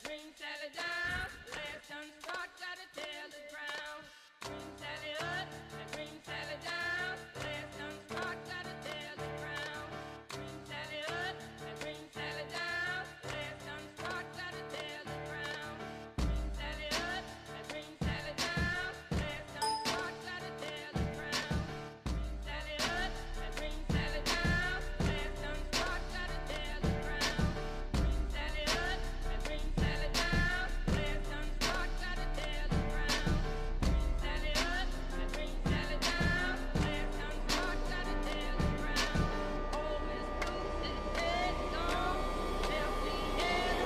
Green Sally down, last done start, gotta tell the ground. Green Sally up, Green Sally down, last done start, gotta tell the ground. Green Sally up, Green Sally down, last done start, gotta tell the ground. Green Sally up, Green Sally down, last done start, gotta tell the ground. Green Sally up, Green Sally down, last done start, gotta tell the ground. Green Sally up, Green Sally down, last done start, gotta tell the ground. Green Sally up, Green Sally down, last done start, gotta tell the ground. Oh, Miss Blue said dead gone, left me head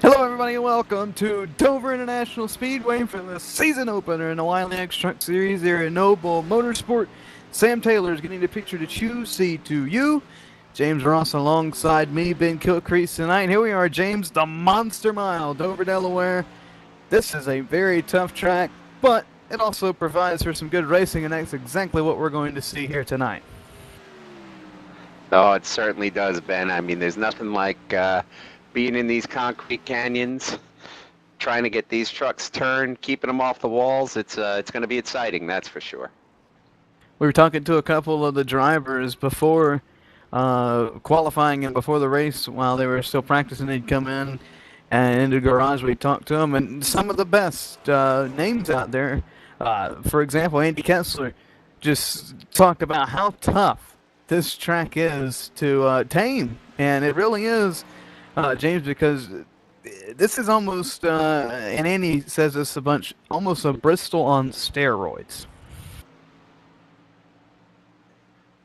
Hello, everybody, and welcome to Dover International Speedway for the season opener in the Wiley X Truck Series here at NoBull Motorsport. Sam Taylor is getting the picture to choose C2U. James Ross alongside me, Ben Kilcrease tonight. Here we are, James, the Monster Mile, Dover, Delaware. This is a very tough track, but it also provides for some good racing, and that's exactly what we're going to see here tonight. Oh, it certainly does, Ben. I mean, there's nothing like being in these concrete canyons, trying to get these trucks turned, keeping them off the walls. It's going to be exciting, that's for sure. We were talking to a couple of the drivers before qualifying and before the race while they were still practicing. They'd come in and in the garage. We talked to them, and some of the best names out there. For example, Andy Kessler just talked about how tough this track is to tame, and it really is, James, because this is almost, and Andy says this a bunch, almost a Bristol on steroids.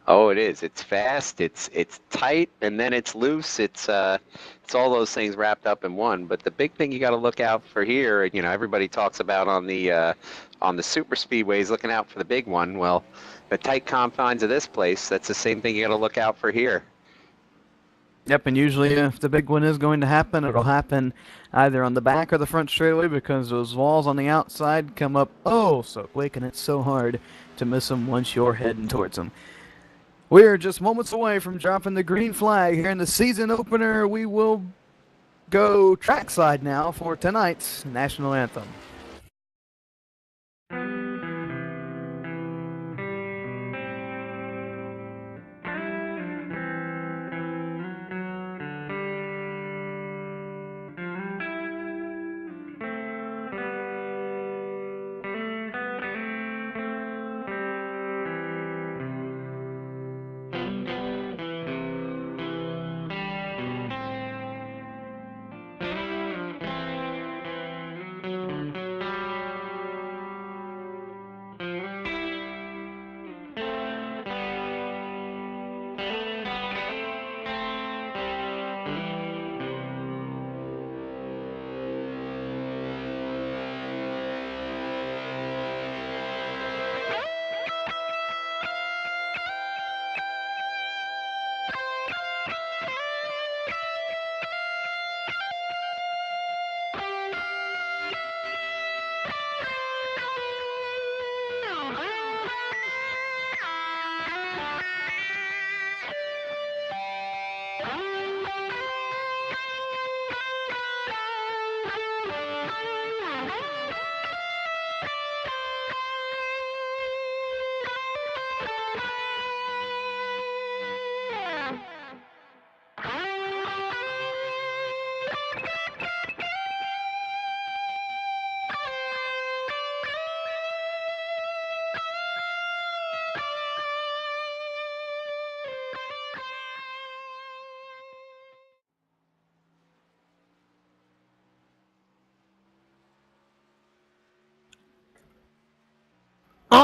Oh, it is. It's fast. It's tight, and then it's loose. It's all those things wrapped up in one. But the big thing you got to look out for here, you know, everybody talks about on the super speedways, looking out for the big one. Well, the tight confines of this place, that's the same thing you got to look out for here. Yep, and usually if the big one is going to happen, it'll happen either on the back or the front straightaway because those walls on the outside come up oh so quick, and it's so hard to miss them once you're heading towards them. We're just moments away from dropping the green flag here in the season opener. We will go trackside now for tonight's national anthem.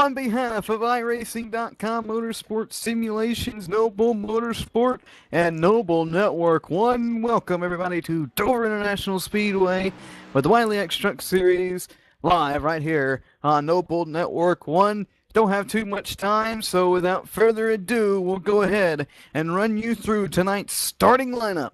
On behalf of iRacing.com Motorsport Simulations, NoBull Motorsport, and NoBull Network One, welcome everybody to Dover International Speedway with the Wiley X Truck Series live right here on NoBull Network One. Don't have too much time, so without further ado, we'll go ahead and run you through tonight's starting lineup.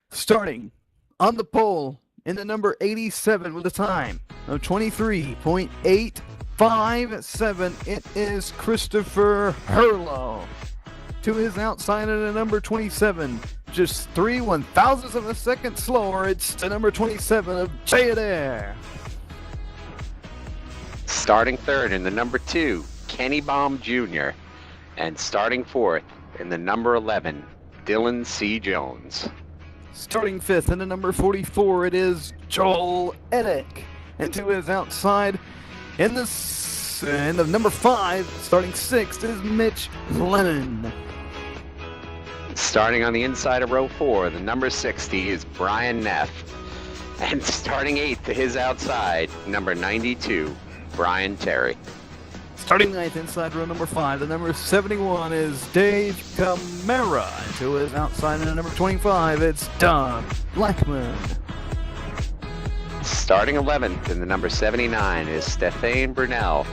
Starting on the pole in the number 87 with a time of 23.857, it is Christopher Herlo. To his outside of the number 27, just 3/1000ths of a second slower, it's the number 27 of Jay Adair. Starting third in the number 2, Kenny Baum Jr. And starting fourth in the number 11, Dylan C. Jones. Starting fifth in the number 44, it is Joel Eddick. And to his outside in the number 5, starting sixth, is Mitch Lennon. Starting on the inside of row 4, the number 60 is Brian Neff. And starting eighth to his outside, number 92, Brian Terry. Starting ninth inside row number 5, the number 71 is Dave Camara. And to his outside in the number 25, it's Doug Blackman. Starting 11th in the number 79 is Stefan Brunel.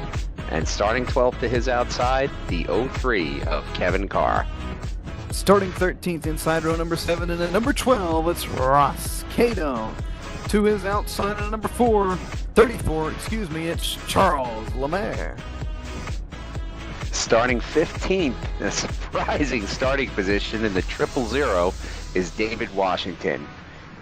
And starting 12th to his outside, the 03 of Kevin Carr. Starting 13th inside row number 7 and at number 12, it's Ross Cato. To his outside at number 34, it's Charles Lemaire. Starting 15th, a surprising starting position in the 000, is David Washington.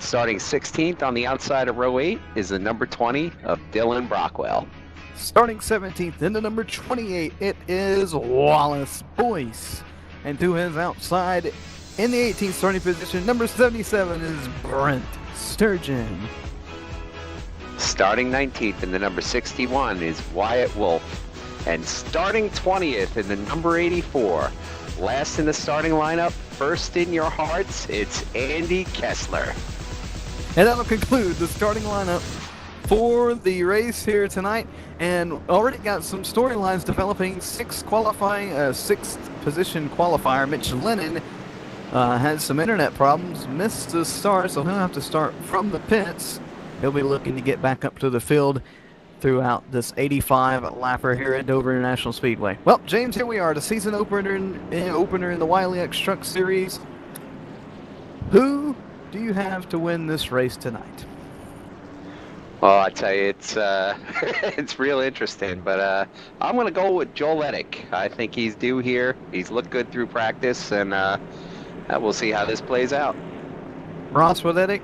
Starting 16th on the outside of row 8 is the number 20 of Dylan Brockwell. Starting 17th in the number 28, it is Wallace Boyce. And to his outside in the 18th starting position, number 77 is Brent Sturgeon. Starting 19th in the number 61 is Wyatt Wolf. And starting 20th in the number 84, last in the starting lineup, first in your hearts, it's Andy Kessler. And that'll conclude the starting lineup for the race here tonight. And already got some storylines developing. Sixth position qualifier, Mitch Lennon, has some internet problems, missed the start, so he'll have to start from the pits. He'll be looking to get back up to the field throughout this 85 lapper here at Dover International Speedway. Well, James, here we are, the season opener in the Wiley X Truck Series. Who do you have to win this race tonight? Well, I tell you, it's it's real interesting, but I'm going to go with Joel Eddick. I think he's due here. He's looked good through practice, and we'll see how this plays out. Ross with Eddick,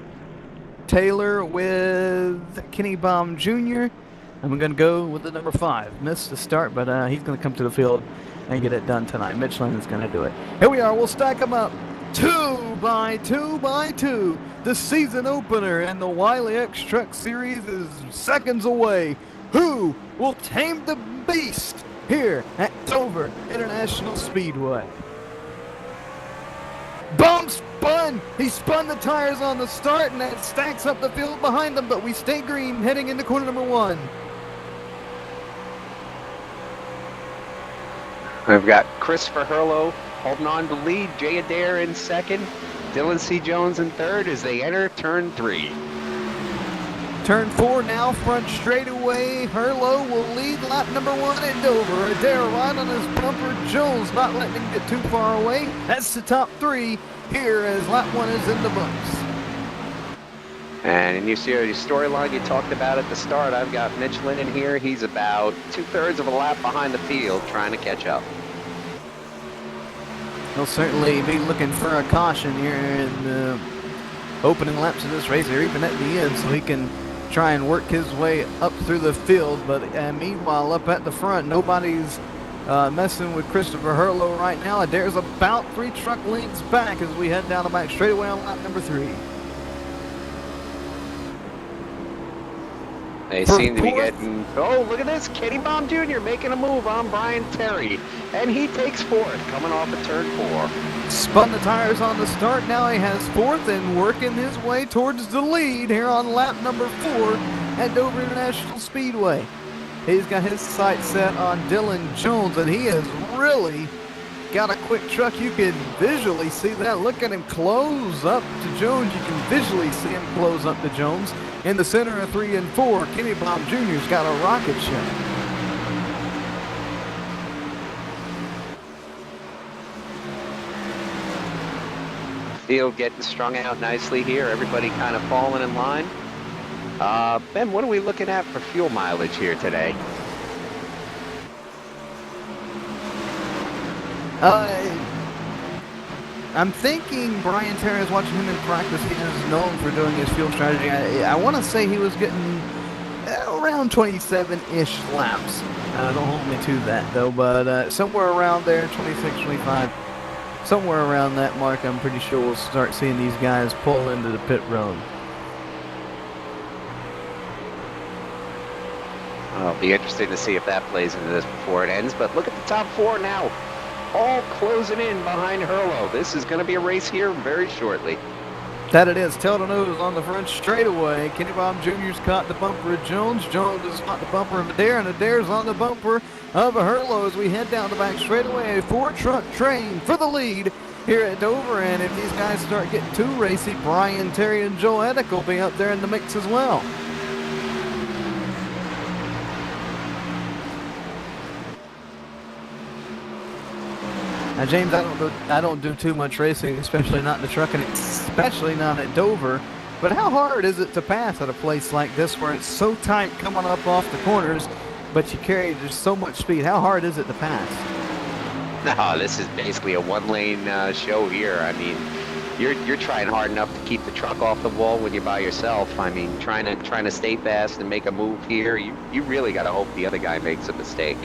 Taylor with Kenny Baum Jr., and we're going to go with the number 5. Missed the start, but he's going to come to the field and get it done tonight. Mitch Lennon's going to do it. Here we are. We'll stack them up 2 by 2 by 2. The season opener and the Wiley X Truck Series is seconds away. Who will tame the beast here at Dover International Speedway? Baum spun! He spun the tires on the start, and that stacks up the field behind them, but we stay green heading into corner number 1. We've got Christopher Herlo holding on to lead, Jay Adair in second, Dylan C. Jones in third as they enter turn 3. Turn 4 now, front straightaway. Herlo will lead lap number 1 at Dover. Adair right on his bumper. Jones not letting him get too far away. That's the top 3 here as lap 1 is in the books. And you see the storyline you talked about at the start. I've got Mitch Lennon here. He's about 2/3 of a lap behind the field trying to catch up. He'll certainly be looking for a caution here in the opening laps of this race, or even at the end, so he can try and work his way up through the field. But meanwhile, up at the front, nobody's messing with Christopher Herlo right now. Adair's about 3 truck lengths back as we head down the back straightaway on lap number 3. They seem to be getting... Oh, look at this. Kenny Baum Jr. making a move on Brian Terry. And he takes 4th, coming off of turn 4. Spun the tires on the start. Now he has 4th and working his way towards the lead here on lap number 4 at Dover International Speedway. He's got his sights set on Dylan Jones, and he has really got a quick truck. You can visually see that. Look at him close up to Jones. You can visually see him close up to Jones. In the center of 3 and 4, Kenny Baum Jr.'s got a rocket ship. Field getting strung out nicely here. Everybody kind of falling in line. Ben, what are we looking at for fuel mileage here today? I'm thinking Brian Terry is watching him in practice. He is known for doing his fuel strategy. I want to say he was getting around 27-ish laps. Don't hold me to that, though, but somewhere around there, 26, 25, somewhere around that mark, I'm pretty sure we'll start seeing these guys pull into the pit road. It'll be interesting to see if that plays into this before it ends, but look at the top 4 now. All closing in behind Herlo. This is going to be a race here very shortly. That it is. Tail to nose on the front straightaway. Kenny Baum Jr.'s caught the bumper of Jones. Jones has caught the bumper of Adair, and Adair's on the bumper of Herlo as we head down the back straightaway. A 4-truck train for the lead here at Dover, and if these guys start getting too racy, Brian Terry and Joe Edick will be up there in the mix as well. Now, James, I don't do too much racing, especially not in the truck, and especially not at Dover. But how hard is it to pass at a place like this where it's so tight coming up off the corners, but you carry just so much speed? How hard is it to pass? No, this is basically a one-lane show here. I mean, you're trying hard enough to keep the truck off the wall when you're by yourself. I mean, trying to stay fast and make a move here. You really got to hope the other guy makes a mistake.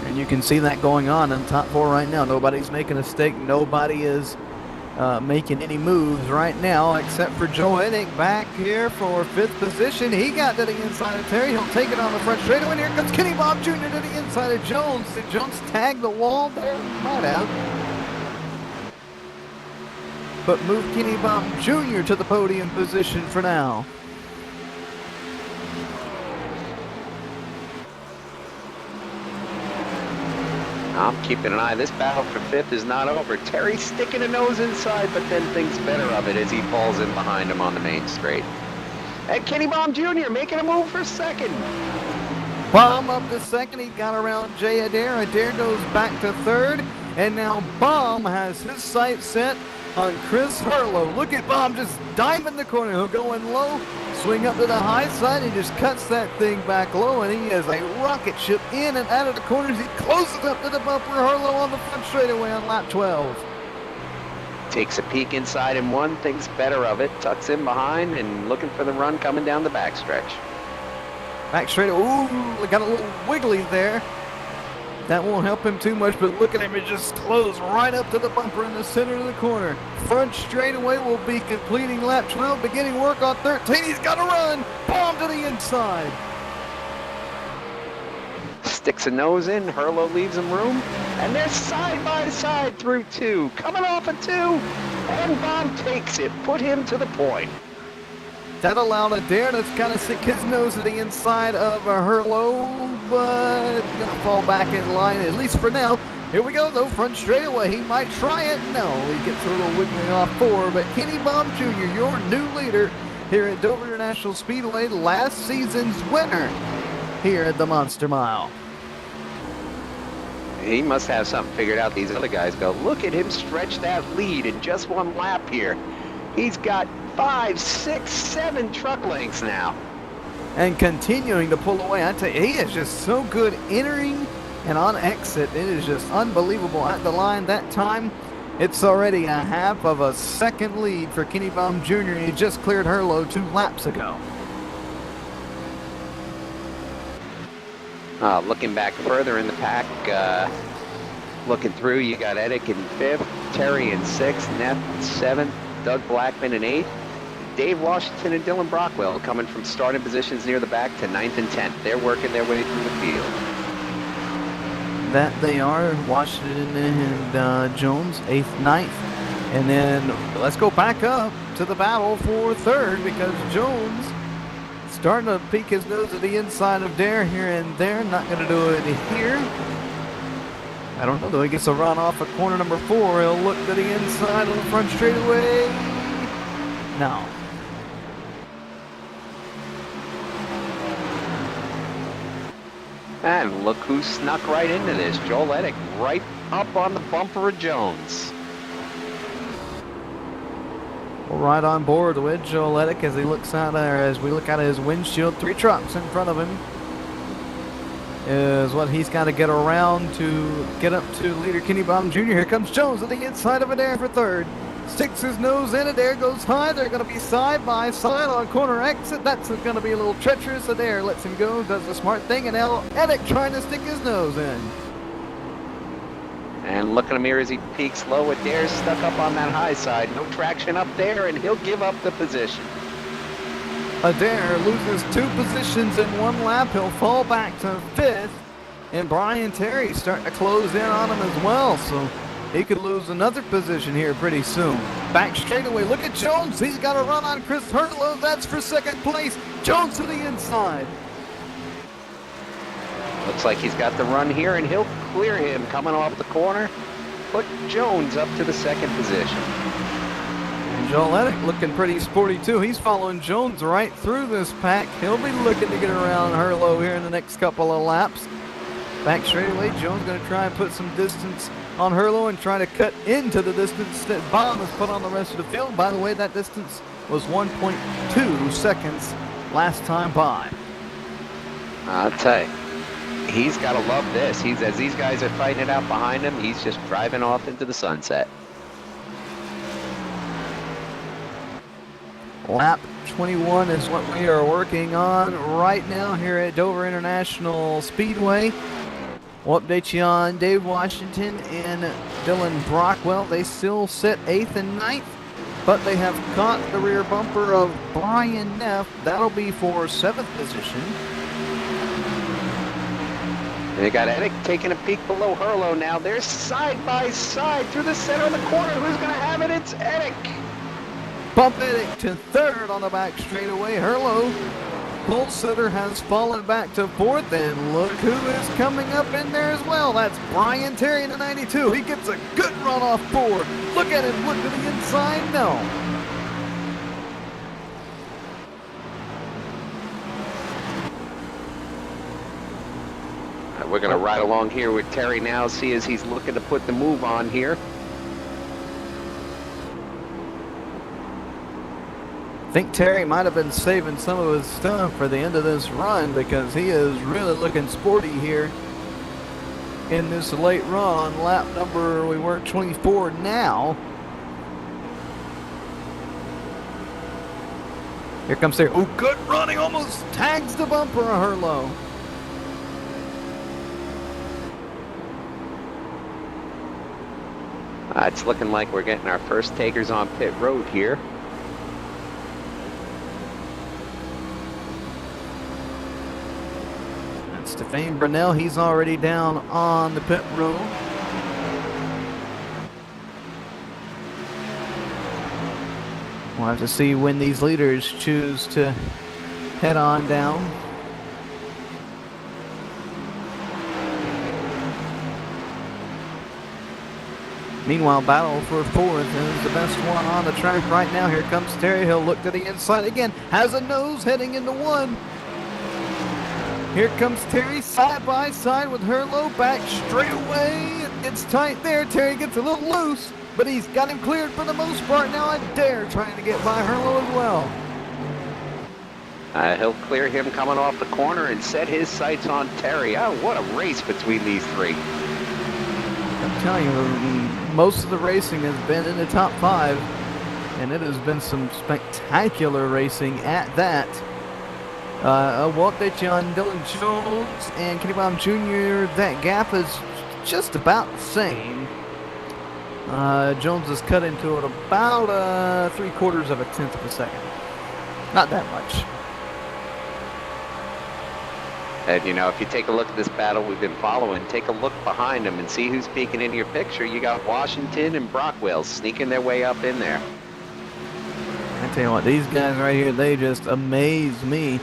And you can see that going on in top 4 right now. Nobody's making a mistake. Nobody is making any moves right now except for Joe Edick back here for 5th position. He got to the inside of Terry. He'll take it on the front straightaway. And here comes Kenny Baum Jr. to the inside of Jones. Did Jones tag the wall there? Might have. But move Kenny Baum Jr. to the podium position for now. I'm keeping an eye. This battle for 5th is not over. Terry sticking a nose inside, but then thinks better of it as he falls in behind him on the main straight. And Kenny Baum Jr. making a move for 2nd. Baum up to 2nd. He got around Jay Adair. Adair goes back to 3rd. And now Baum has his sights set on Chris Herlo. Look at Baum just diving the corner. He'll go in low, swing up to the high side. He just cuts that thing back low, and he has a rocket ship in and out of the corners. He closes up to the bumper. Herlo on the front straightaway on lap 12. Takes a peek inside in 1, thinks better of it, tucks in behind, and looking for the run coming down the backstretch. Back straightaway. Ooh, got a little wiggly there. That won't help him too much, but look at him. He just closed right up to the bumper in the center of the corner. Front straightaway will be completing lap 12, beginning work on 13. He's got to run. Baum to the inside. Sticks a nose in. Herlo leaves him room. And they're side by side through 2. Coming off of 2. And Baum takes it. Put him to the point. That allowed Adair to kind of stick his nose to the inside of Herlo, but going to fall back in line, at least for now. Here we go, though, front straightaway. He might try it. No, he gets a little wiggling off 4, but Kenny Baum Jr., your new leader here at Dover International Speedway, last season's winner here at the Monster Mile. He must have something figured out. These other guys go, look at him stretch that lead in just 1 lap here. He's got 5, 6, 7 truck lengths now. And continuing to pull away. I tell you, he is just so good entering and on exit. It is just unbelievable. At the line that time, it's already a half of a second lead for Kenny Baum Jr. He just cleared Herlo 2 laps ago. Looking back further in the pack, looking through, you got Edick in 5th, Terry in 6th, Neff in 7th, Doug Blackman in 8th, Dave Washington and Dylan Brockwell coming from starting positions near the back to 9th and 10th. They're working their way through the field. That they are. Washington and Jones, 8th, 9th, And then let's go back up to the battle for third because Jones starting to peek his nose at the inside of Dare here and there. Not going to do it here. I don't know though. He gets a run off at corner number 4. He'll look to the inside on the front straightaway. No. And look who snuck right into this. Joel Eddick right up on the bumper of Jones. Well, right on board with Joel Eddick as he looks out there, as we look out of his windshield. 3 trucks in front of him is what he's got to get around to get up to leader Kenny Baum Jr. Here comes Jones at the inside of Adair for third. Sticks his nose in. Adair goes high. They're going to be side by side on corner exit. That's going to be a little treacherous. Adair lets him go, does the smart thing, and now Eddick trying to stick his nose in. And look at him here as he peaks low. Adair's stuck up on that high side. No traction up there, and he'll give up the position. Adair loses 2 positions in 1 lap. He'll fall back to 5th. And Brian Terry starting to close in on him as well. So he could lose another position here pretty soon. Back straightaway. Look at Jones. He's got a run on Chris Hurtlow. That's for 2nd place. Jones to the inside. Looks like he's got the run here, and he'll clear him coming off the corner. Put Jones up to the 2nd position. And Joel Eddick looking pretty sporty too. He's following Jones right through this pack. He'll be looking to get around Hurtlow here in the next couple of laps. Back straightaway, Jones going to try and put some distance on Hurtlow and try to cut into the distance that Baum has put on the rest of the field. By the way, that distance was 1.2 seconds last time by. I'll tell you, he's got to love this. As these guys are fighting it out behind him, he's just driving off into the sunset. Lap 21 is what we are working on right now here at Dover International Speedway. We'll update you on Dave Washington and Dylan Brockwell. They still sit 8th and 9th, but they have caught the rear bumper of Brian Neff. That'll be for 7th position. They got Eddick taking a peek below Hurtlow now. They're side by side through the center of the corner. Who's going to have it? It's Eddick. Bump Eddick to 3rd on the back straightaway. Hurtlow, pole sitter, has fallen back to 4th, and look who is coming up in there as well. That's Brian Terry in the 92. He gets a good run off 4. Look at him, look to the inside. No. We're going to ride along here with Terry now, see as he's looking to put the move on here. I think Terry might have been saving some of his stuff for the end of this run because he is really looking sporty here in this late run. Lap number, we work 24 now. Here comes Terry. Oh, good running, almost tags the bumper of Hurtlow. It's looking like we're getting our first takers on pit road here. That's Stefan Brunel. He's already down on the pit road. We'll have to see when these leaders choose to head on down. Meanwhile, battle for 4th is the best one on the track right now. Here comes Terry. He'll look to the inside again. Has a nose heading into 1. Here comes Terry side by side with Hurtlow. Back straight away. It's tight there. Terry gets a little loose, but he's got him cleared for the most part. Now Adair trying to get by Hurtlow as well. He'll clear him coming off the corner and set his sights on Terry. Oh, what a race between these 3. I'm telling you, most of the racing has been in the top 5, and it has been some spectacular racing at that. We'll update you on Dylan Jones and Kenny Baum Jr. That gap is just about the same. Jones is cut into it about 3/4 of a tenth of a second. Not that much. And, you know, if you take a look at this battle we've been following, take a look behind them and see who's peeking into your picture. You got Washington and Brockwell sneaking their way up in there. I tell you what, these guys right here, they just amaze me.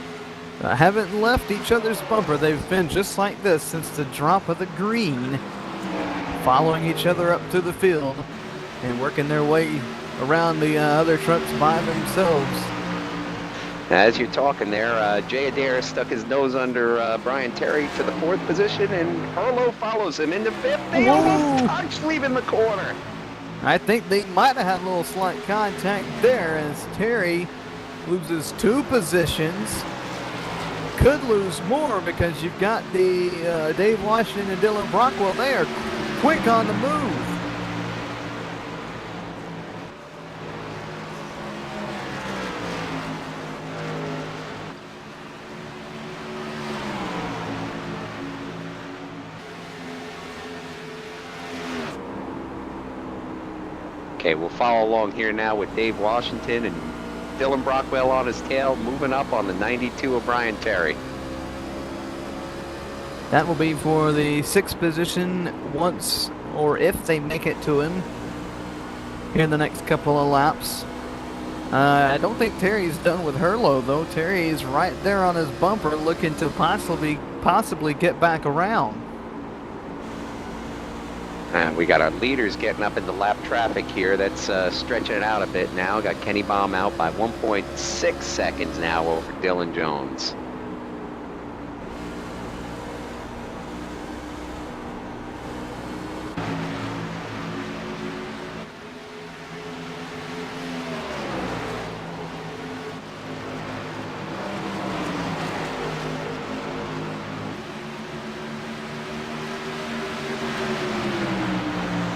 Haven't left each other's bumper. They've been just like this since the drop of the green, following each other up to the field and working their way around the other trucks by themselves. As you're talking there, Jay Adair stuck his nose under Brian Terry to the 4th position, and Herlo follows him into 5th. They almost touched leaving the corner. I think they might have had a little slight contact there as Terry loses 2 positions. Could lose more because you've got the Dave Washington and Dylan Brockwell. They are quick on the move. Okay, we'll follow along here now with Dave Washington and Dylan Brockwell on his tail, moving up on the 92 of Brian Terry. That will be for the 6th position once or if they make it to him here in the next couple of laps. I don't think Terry's done with Herlo though. Terry's right there on his bumper looking to possibly get back around. We got our leaders getting up into lap traffic here. That's stretching it out a bit now. Got Kenny Baum out by 1.6 seconds now over Dylan Jones.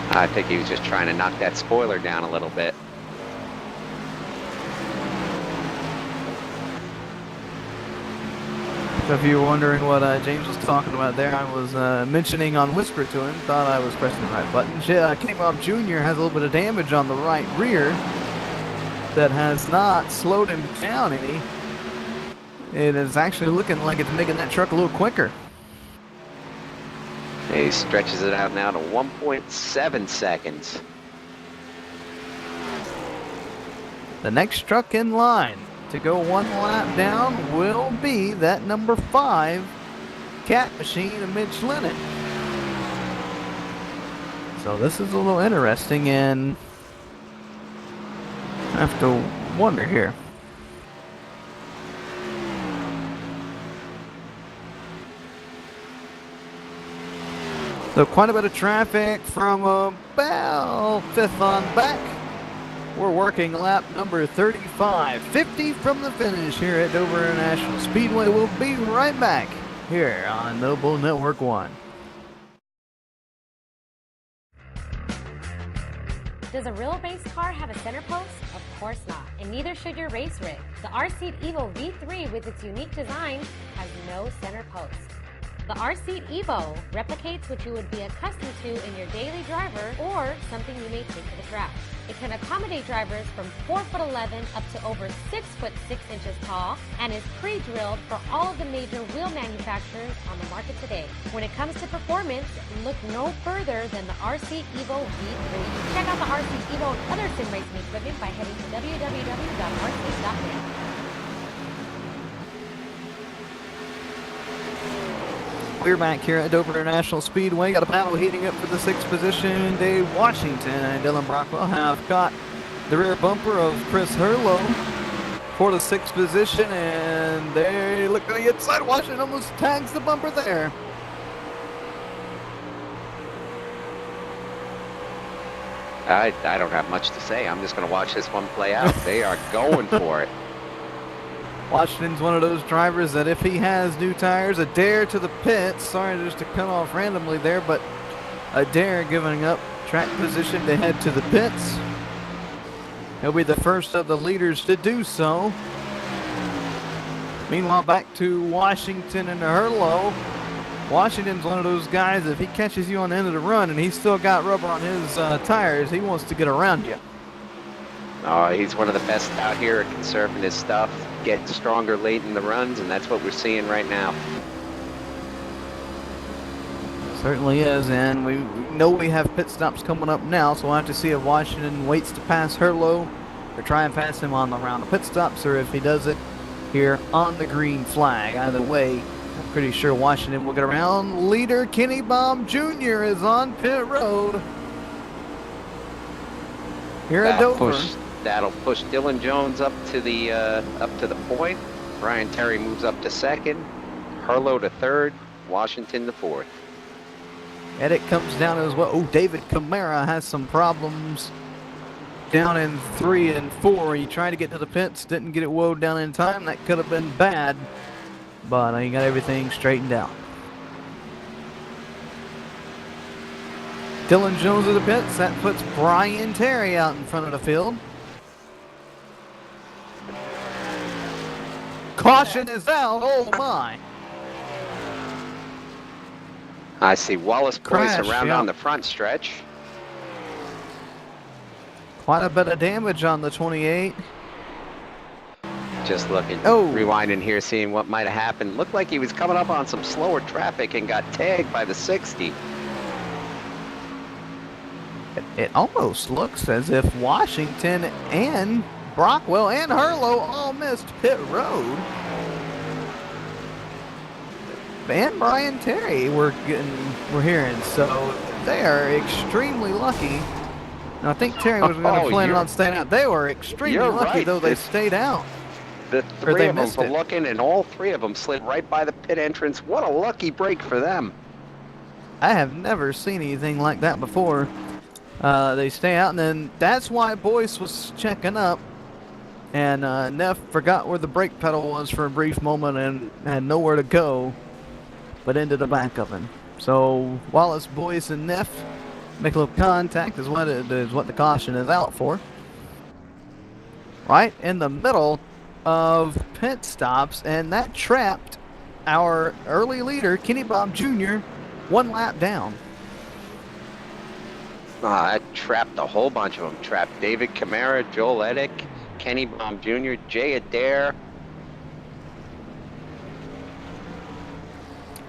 I think he was just trying to knock that spoiler down a little bit. So if you were wondering what James was talking about there, I was mentioning on Whisper to him, thought I was pressing the right button. Kenny Bob Jr. has a little bit of damage on the right rear that has not slowed him down any. It is actually looking like it's making that truck a little quicker. He stretches it out now to 1.7 seconds. The next truck in line to go 1 lap down will be that number 5 Cat Machine of Mitch Lennon. So this is a little interesting, and I have to wonder here. So quite a bit of traffic from about 5th on back. We're working lap number 35. 50 from the finish here at Dover International Speedway. We'll be right back here on NoBull Network 1. Does a real race car have a center post? Of course not, and neither should your race rig. The R-Seat Evo V3 with its unique design has no center post. The R-Seat Evo replicates what you would be accustomed to in your daily driver or something you may take to the track. It can accommodate drivers from 4'11" up to over 6'6" tall and is pre-drilled for all of the major wheel manufacturers on the market today. When it comes to performance, look no further than the R-Seat Evo V3. Check out the R-Seat Evo and other sim racing equipment by heading to www.rseat.net. We're back here at Dover International Speedway. Got a battle heating up for the 6th position. Dave Washington and Dylan Brockwell have got the rear bumper of Chris Herlo for the 6th position, and they look to the inside. Washington almost tags the bumper there. I don't have much to say. I'm just going to watch this one play out. They are going for it. Washington's one of those drivers that if he has new tires, Adair to the pits. Sorry just to cut off randomly there, but Adair giving up track position to head to the pits. He'll be the first of the leaders to do so. Meanwhile, back to Washington and Herlo. Washington's one of those guys, if he catches you on the end of the run and he's still got rubber on his tires, he wants to get around you. Oh, he's one of the best out here at conserving his stuff, getting stronger late in the runs, and that's what we're seeing right now. Certainly is, and we know we have pit stops coming up now, so we'll have to see if Washington waits to pass Herlo or try and pass him on the round of pit stops, or if he does it here on the green flag. Either way, I'm pretty sure Washington will get around. Leader Kenny Baum Jr. is on pit road here at Dover. That'll push Dylan Jones up to the point. Brian Terry moves up to second. Herlo to third. Washington to fourth. Edit comes down as well. Oh, David Camara has some problems down in 3 and 4. He tried to get to the pits, didn't get it woed down in time. That could have been bad, but he got everything straightened out. Dylan Jones of the pits. That puts Brian Terry out in front of the field. Caution is out. Oh, my. I see Wallace Boyce Crash, around yeah. on the front stretch. Quite a bit of damage on the 28. Just looking, Oh. rewinding here, seeing what might have happened. Looked like he was coming up on some slower traffic and got tagged by the 60. It almost looks as if Washington and Brockwell and Herlo all missed pit road. And Brian Terry we're hearing, so they are extremely lucky. And I think Terry was going to plan on staying out. They were extremely lucky, right. though they stayed out. The Or three they of them missed were it. looking, and all three of them slid right by the pit entrance. What a lucky break for them. I have never seen anything like that before. They stay out, and then that's why Boyce was checking up. And Neff forgot where the brake pedal was for a brief moment and had nowhere to go, but ended up back of him. So Wallace, Boyce, and Neff make a little contact is what the caution is out for. Right in the middle of pit stops, and that trapped our early leader, Kenny Baum Jr., 1 lap down. That trapped a whole bunch of them. Trapped David Camara, Joel Edick, Kenny Baum Jr., Jay Adair.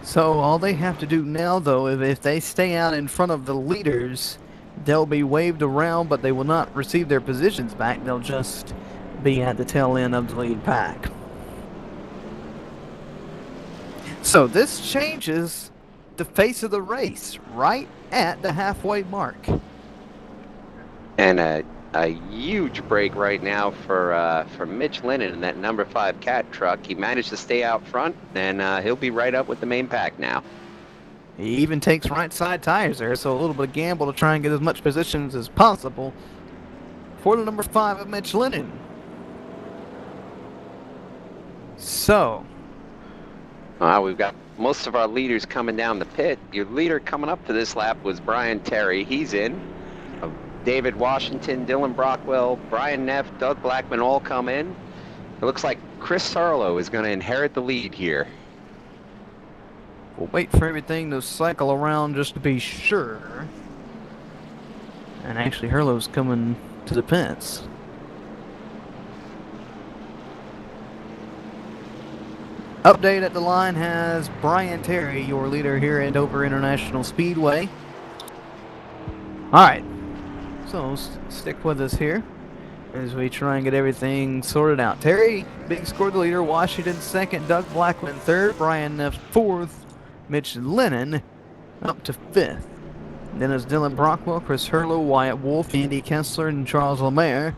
So all they have to do now, though, if they stay out in front of the leaders, they'll be waved around, but they will not receive their positions back. They'll just be at the tail end of the lead pack. So this changes the face of the race right at the halfway mark. And a huge break right now for Mitch Lennon in that number 5 cat truck. He managed to stay out front, and he'll be right up with the main pack now. He even takes right side tires there, so a little bit of gamble to try and get as much positions as possible for the number 5 of Mitch Lennon. So We've got most of our leaders coming down the pit. Your leader coming up to this lap was Brian Terry. He's in. David Washington, Dylan Brockwell, Brian Neff, Doug Blackman all come in. It looks like Chris Sarlo is going to inherit the lead here. we'll wait for everything to cycle around just to be sure. And actually, Herlo's coming to the pits. Update at the line has Brian Terry, your leader here at Dover International Speedway. Alright, so stick with us here as we try and get everything sorted out. Terry, big score the leader. Washington second, Doug Blackman third, Brian Neff fourth, Mitch Lennon up to fifth. Then it's Dylan Brockwell, Chris Herlo, Wyatt Wolf, Andy Kessler, and Charles Lemaire.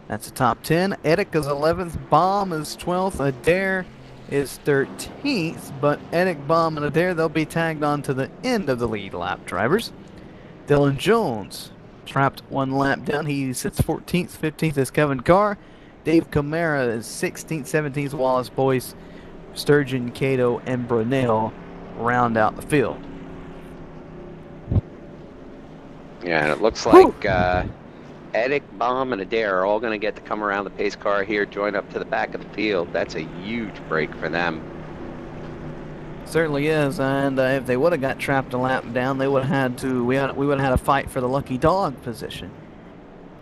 That's the top 10. Edick is 11th, Baum is 12th, Adair is 13th, but Edick, Baum, and Adair, they'll be tagged on to the end of the lead lap drivers. Dylan Jones trapped 1 lap down. He sits 14th, 15th is Kevin Carr. Dave Camara is 16th, 17th, Wallace Boyce, Sturgeon, Cato, and Brunel round out the field. Yeah, and it looks like Edick, Baum, and Adair are all going to get to come around the pace car here, join up to the back of the field. That's a huge break for them. Certainly is, and if they would have got trapped a lap down, they would have had to. We would have had a fight for the lucky dog position.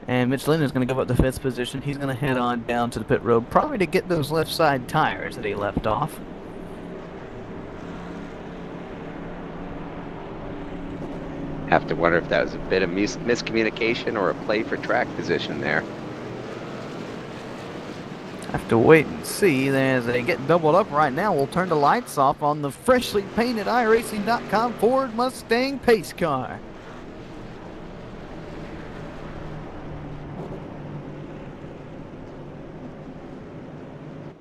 And Mitch Lennon is going to give up the 5th position. He's going to head on down to the pit road, probably to get those left side tires that he left off. Have to wonder if that was a bit of miscommunication or a play for track position there. Have to wait and see. As they get doubled up right now, we'll turn the lights off on the freshly painted iRacing.com Ford Mustang pace car.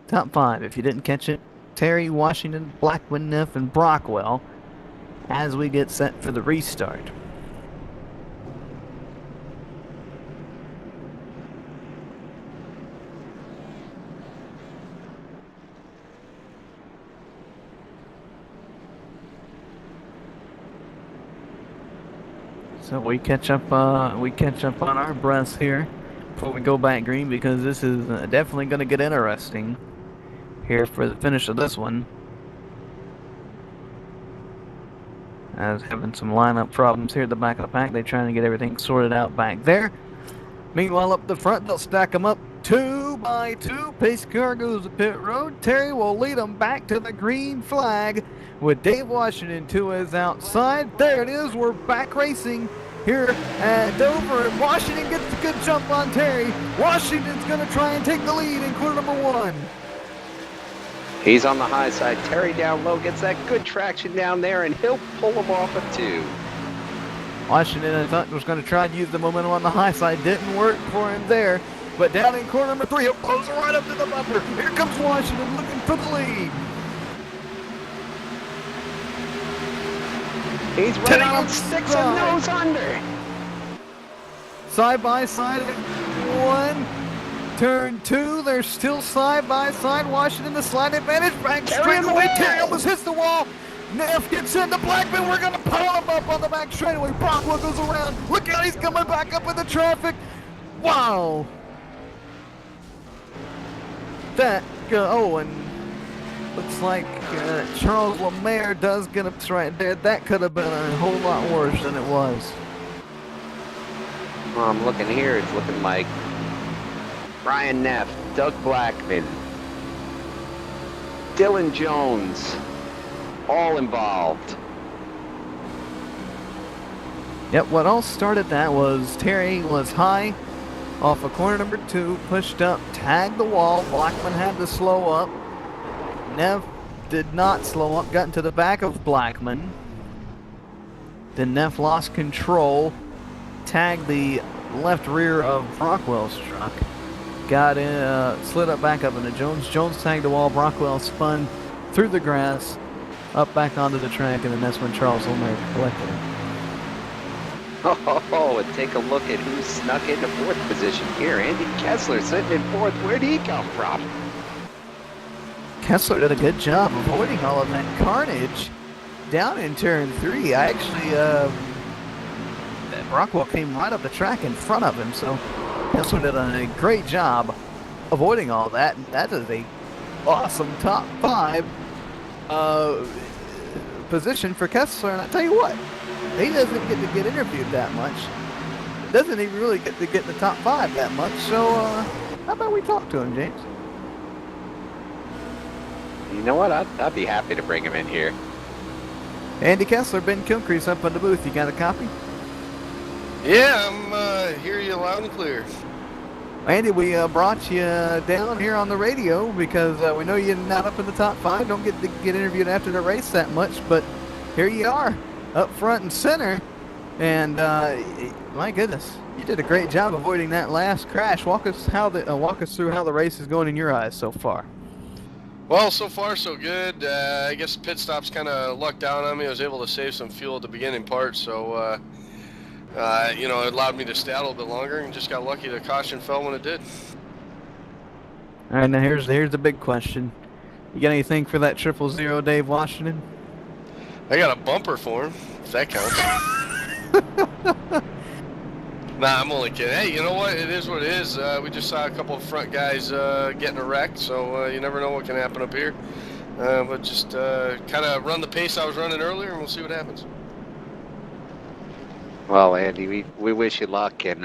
Top 5, if you didn't catch it, Terry, Washington, Blackman, Neff, and Brockwell as we get set for the restart. So we catch up on our breaths here before we go back green, because this is definitely going to get interesting here for the finish of this one. As having some lineup problems here at the back of the pack, they're trying to get everything sorted out back there. Meanwhile, up the front, they'll stack them up 2 by 2. Pace car goes to pit road. Terry will lead them back to the green flag with Dave Washington to his outside. There it is. We're back racing here at Dover, and Washington gets a good jump on Terry. Washington's going to try and take the lead in quarter number 1. He's on the high side. Terry down low gets that good traction down there, and he'll pull him off of 2. Washington, I thought, was going to try and use the momentum on the high side. Didn't work for him there. But down in corner number 3, he'll close right up to the bumper. Here comes Washington looking for the lead. He's right on 6 and nose under. Side by side at 1. Turn 2, they're still side by side. Washington, the slide advantage. Back straightaway. Terry almost hits the wall. Neff gets into Blackman. We're going to pile him up on the back straightaway. Brockwell goes around. Look out, he's coming back up in the traffic. Wow. That, and looks like Charles Lemaire does get up right there. That could have been a whole lot worse than it was. Well, I'm looking here. It's looking like Brian Neff, Doug Blackman, Dylan Jones, all involved. Yep, what all started that was Terry was high off of corner number 2, pushed up, tagged the wall. Blackman had to slow up. Neff did not slow up, got into the back of Blackman. Then Neff lost control, tagged the left rear of Brockwell's truck. Got in, slid up back up into Jones. Jones tagged the wall. Brockwell spun through the grass, up back onto the track, and then that's when Charles Lemaire collected it. Oh, and take a look at who snuck into 4th position here. Andy Kessler sitting in 4th. Where'd he come from? Kessler did a good job avoiding all of that carnage down in turn 3. I actually, Brockwell came right up the track in front of him, so Kessler did a great job avoiding all that. And that is a awesome top 5 position for Kessler. And I tell you what, he doesn't get to get interviewed that much. Doesn't even really get to get in the top 5 that much. So how about we talk to him, James? You know what? I'd be happy to bring him in here. Andy Kessler, Ben Kilcrease up in the booth. You got a copy? Yeah, I'm hear you loud and clear. Andy, we brought you down here on the radio because we know you're not up in the top 5. Don't get to get interviewed after the race that much, but here you are, up front and center. And my goodness, you did a great job avoiding that last crash. Walk us through how the race is going in your eyes so far. Well, so far so good. I guess pit stops kind of lucked out on me. I was able to save some fuel at the beginning part, so it allowed me to stay out a little bit longer, and just got lucky the caution fell when it did. All right, now here's the big question. You got anything for that 000 Dave Washington? I got a bumper for him, if that counts. Nah, I'm only kidding. Hey, you know what? It is what it is. We just saw a couple of front guys getting a wreck, so you never know what can happen up here. But just kind of run the pace I was running earlier, and we'll see what happens. Well, Andy, we wish you luck, and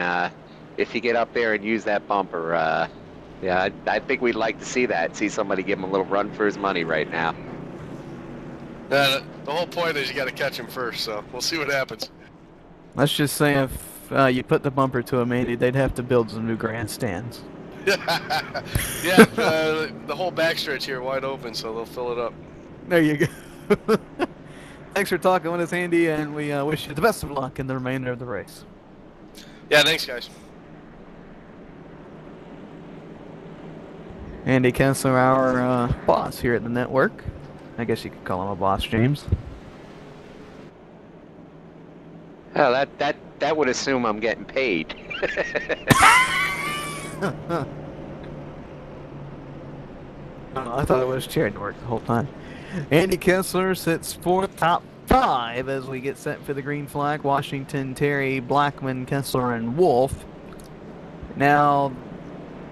if you get up there and use that bumper, I think we'd like to see that. See somebody give him a little run for his money right now. The whole point is you got to catch him first, so we'll see what happens. Let's just say if you put the bumper to him, Andy, they'd have to build some new grandstands. Yeah, the whole backstretch here wide open, so they'll fill it up. There you go. Thanks for talking with us, Andy, and we wish you the best of luck in the remainder of the race. Yeah, thanks, guys. Andy Kessler, our boss here at the network. I guess you could call him a boss, James. Oh, that would assume I'm getting paid. I thought it was charity work the whole time. Andy Kessler sits fourth, top 5 as we get set for the green flag. Washington, Terry, Blackman, Kessler, and Wolf. Now,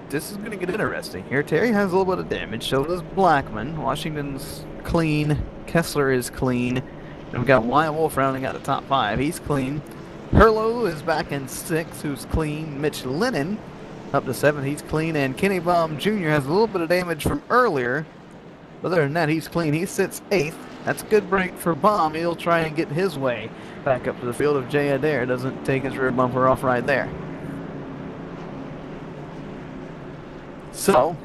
this is going to get interesting here. Terry has a little bit of damage, so does Blackman. Washington's clean. Kessler is clean. And we've got Wyatt Wolf rounding out the top 5. He's clean. Herlo is back in 6th, who's clean. Mitch Lennon up to 7th. He's clean. And Kenny Baum Jr. has a little bit of damage from earlier. Other than that, he's clean. He sits 8th. That's a good break for Baum. He'll try and get his way back up to the field if Jay Adair doesn't take his rear bumper off right there. So,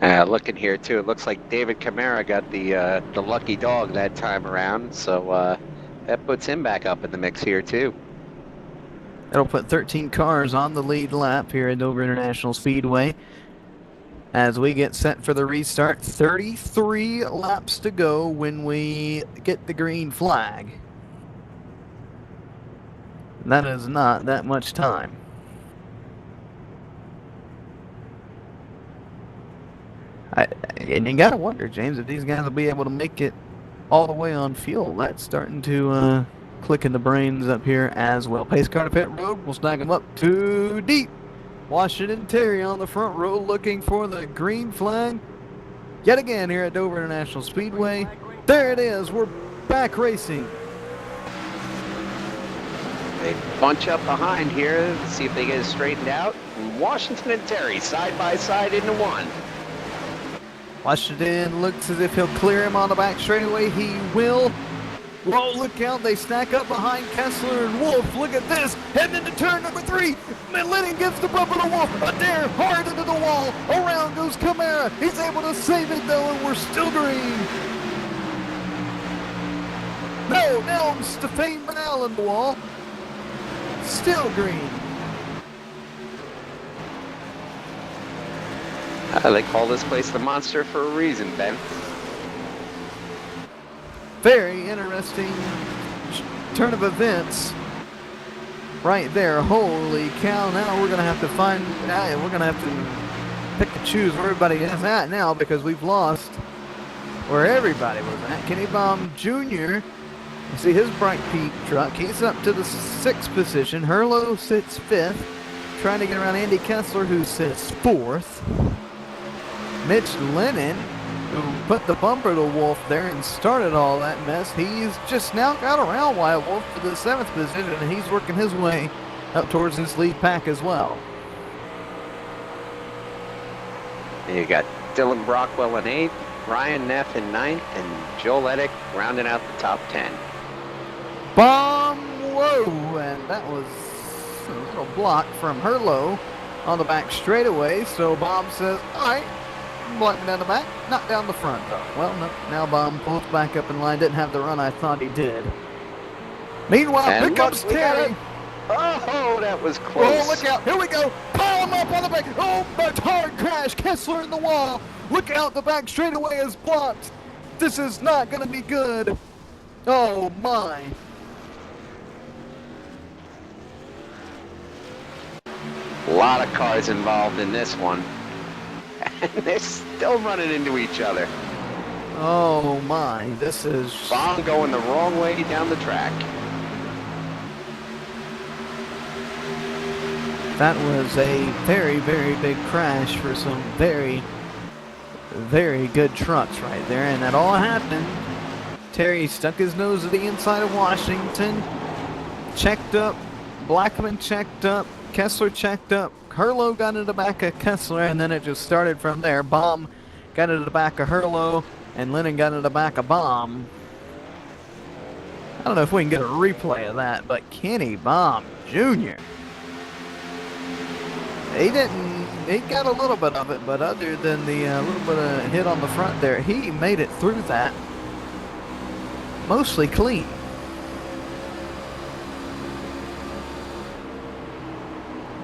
looking here too, it looks like David Camara got the lucky dog that time around, so that puts him back up in the mix here too. that'll put 13 cars on the lead lap here at Dover International Speedway. As we get set for the restart, 33 laps to go when we get the green flag. That is not that much time. And you gotta wonder, James, if these guys will be able to make it all the way on fuel. That's starting to click in the brains up here as well. Pace car to pit road. We'll snag them up too deep. Washington Terry on the front row looking for the green flag yet again here at Dover International Speedway. There it is. We're back racing. They bunch up behind here, see if they get it straightened out. Washington and Terry side by side into one. Washington looks as if he'll clear him on the back straightaway. He will. Whoa, look out. They stack up behind Kessler and Wolf. Look at this. Heading into turn number 3. Lennon gives the bumper to Wolf. Adair hard into the wall. Around goes Camara. He's able to save it, though, and we're still green. No, now Stefan Bernal in the wall. Still green. They call this place the Monster for a reason, Ben. Very interesting turn of events right there. Holy cow, now we're going to have to find, we're going to have to pick and choose where everybody is at now because we've lost where everybody was at. Kenny Baum Jr., you see his bright peak truck. He's up to the 6th position. Herlo sits 5th, trying to get around Andy Kessler, who sits 4th. Mitch Lennon, who put the bumper to Wolf there and started all that mess, he's just now got around Wyatt Wolf to the 7th position, and he's working his way up towards his lead pack as well. And you got Dylan Brockwell in 8th, Ryan Neff in 9th, and Joel Eddick rounding out the top 10. Whoa, and that was a little block from Herlo on the back straightaway, so Bob says, all right, blocking down the back, not down the front though. Well, no, now Baum pulls back up in line. Didn't have the run I thought he did. Meanwhile, And here comes look, we got Terry. it. Oh, that was close. Oh, look out. Here we go. Pile him up on the back. Oh, but hard crash. Kessler in the wall. Look out. The back straightaway is blocked. This is not going to be good. Oh, my. A lot of cars involved in this one. And they're still running into each other. Oh, my. This is... Baum going the wrong way down the track. That was a very, very big crash for some very, very good trucks right there. And that all happened. Terry stuck his nose at the inside of Washington. Checked up. Blackman checked up. Kessler checked up. Herlo got into the back of Kessler, and then it just started from there. Baum got into the back of Herlo, and Lennon got into the back of Baum. I don't know if we can get a replay of that, but Kenny Baum Jr. He got a little bit of it, but other than the little bit of hit on the front there, he made it through that mostly clean.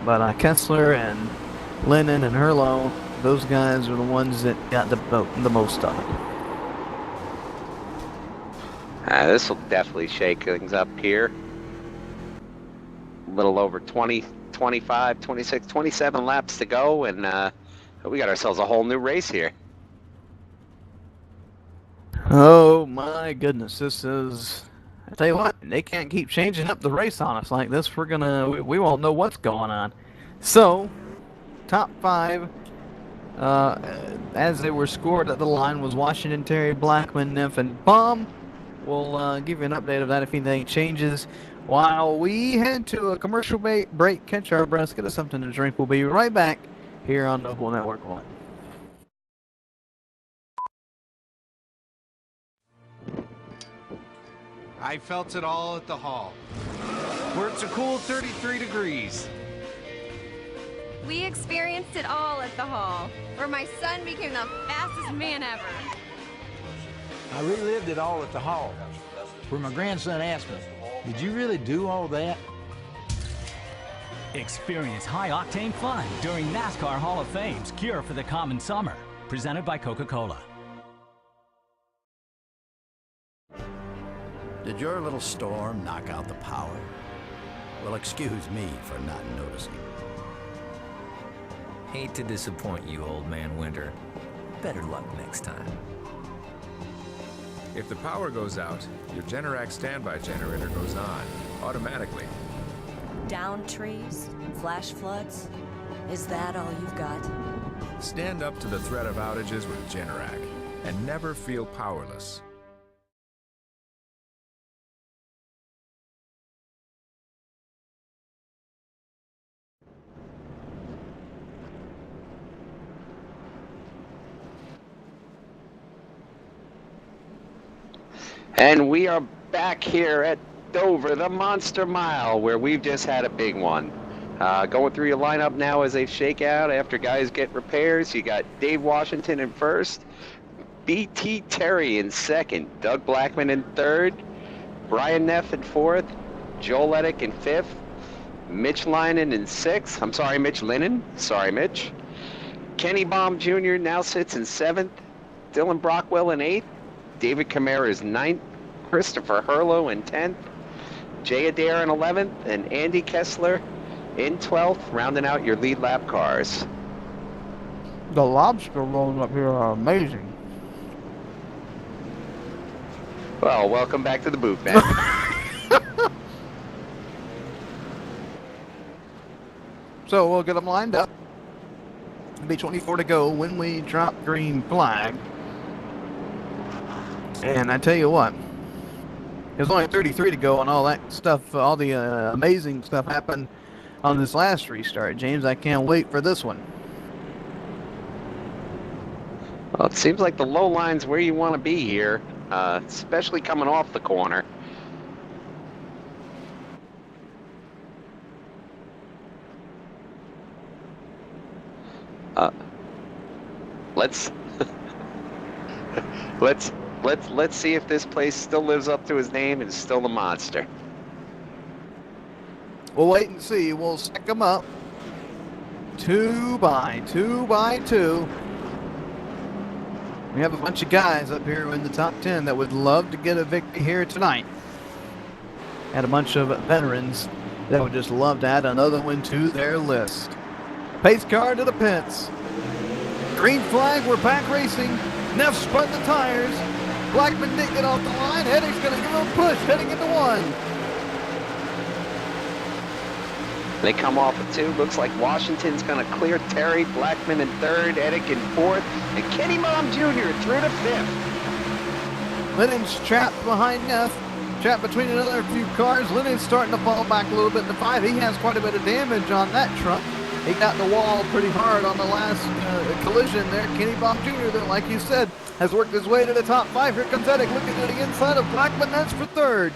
But Kessler and Lennon and Herlo, those guys are the ones that got the most of it. This will definitely shake things up here. A little over 20, 25, 26, 27 laps to go, and we got ourselves a whole new race here. Oh my goodness, this is... I tell you what, they can't keep changing up the race on us like this. We won't know what's going on. So, top 5, as they were scored at the line, was Washington, Terry, Blackman, Neff, and Baum. We'll give you an update of that if anything changes. While we head to a commercial break, catch our breaths, get us something to drink. We'll be right back here on NoBull Network 1. I felt it all at the hall, where it's a cool 33 degrees. We experienced it all at the hall, where my son became the fastest man ever. I relived it all at the hall, where my grandson asked me, "Did you really do all that?" Experience high-octane fun during NASCAR Hall of Fame's Cure for the Common Summer, presented by Coca-Cola. Did your little storm knock out the power? Well, excuse me for not noticing. Hate to disappoint you, Old Man Winter. Better luck next time. If the power goes out, your Generac standby generator goes on, automatically. Down trees? Flash floods? Is that all you've got? Stand up to the threat of outages with Generac, and never feel powerless. And we are back here at Dover, the Monster Mile, where we've just had a big one. Going through your lineup now as they shake out after guys get repairs. You got Dave Washington in first, B.T. Terry in second, Doug Blackman in third, Brian Neff in fourth, Joel Eddick in fifth, Mitch Lennon in sixth. I'm sorry, Mitch Lennon. Sorry, Mitch. Kenny Baum Jr. now sits in seventh, Dylan Brockwell in eighth, David Camara is 9th, Christopher Herlo in 10th, Jay Adair in 11th, and Andy Kessler in 12th, rounding out your lead lap cars. The lobster rolls up here are amazing. Well, welcome back to the booth, man. So we'll get them lined up. It'll be 24 to go when we drop green flag. And I tell you what, there's only 33 to go, and all that stuff, all the amazing stuff happened on this last restart. James, I can't wait for this one. Well, it seems like the low line's where you want to be here, especially coming off the corner. Let's see if this place still lives up to his name and is still the monster. We'll wait and see. We'll stack them up 2 by 2 by 2. We have a bunch of guys up here in the top 10 that would love to get a victory here tonight. And a bunch of veterans that would just love to add another one to their list. Pace car to the pits. Green flag, we're back racing. Neff spun the tires. Blackman didn't get off the line. Heddick's going to give him a push, heading into 1. They come off at 2. Looks like Washington's going to clear Terry, Blackman in 3rd, Eddick in 4th, and Kenny Baum Jr. through to 5th. Lennon's trapped behind Neff. Trapped between another few cars. Lennon's starting to fall back a little bit to 5. He has quite a bit of damage on that truck. He got the wall pretty hard on the last collision there. Kenny Baum Jr., that, like you said, has worked his way to the top 5. Here comes Eddick looking to the inside of Blackman. That's for 3rd.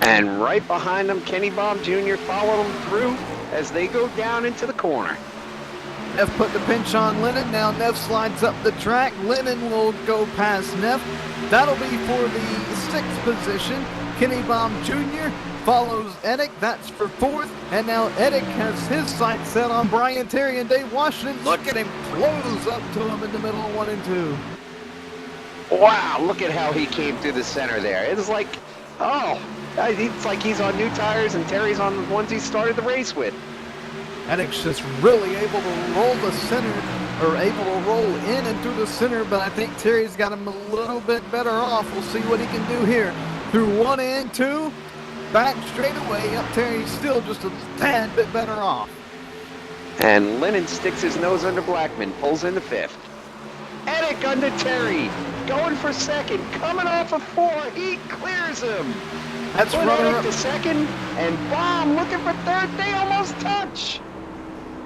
And right behind them, Kenny Baum Jr. followed them through as they go down into the corner. Neff put the pinch on Lennon. Now Neff slides up the track. Lennon will go past Neff. That'll be for the 6th position. Kenny Baum Jr. follows Edick. That's for 4th. And now Edick has his sights set on Brian Terry and Dave Washington. Look at him close up to him in the middle of 1 and 2. Wow, look at how he came through the center there. It's like, oh, it's like he's on new tires and Terry's on the ones he started the race with. Edick's just really able to roll the center, or able to roll in and through the center, but I think Terry's got him a little bit better off. We'll see what he can do here. Through 1 and 2, back straight away up Terry's still just a tad bit better off. And Lennon sticks his nose under Blackman, pulls into 5th. Edick under Terry, going for 2nd, coming off of 4, he clears him. That's Put runner Edick to 2nd, and Baum looking for 3rd, they almost touch.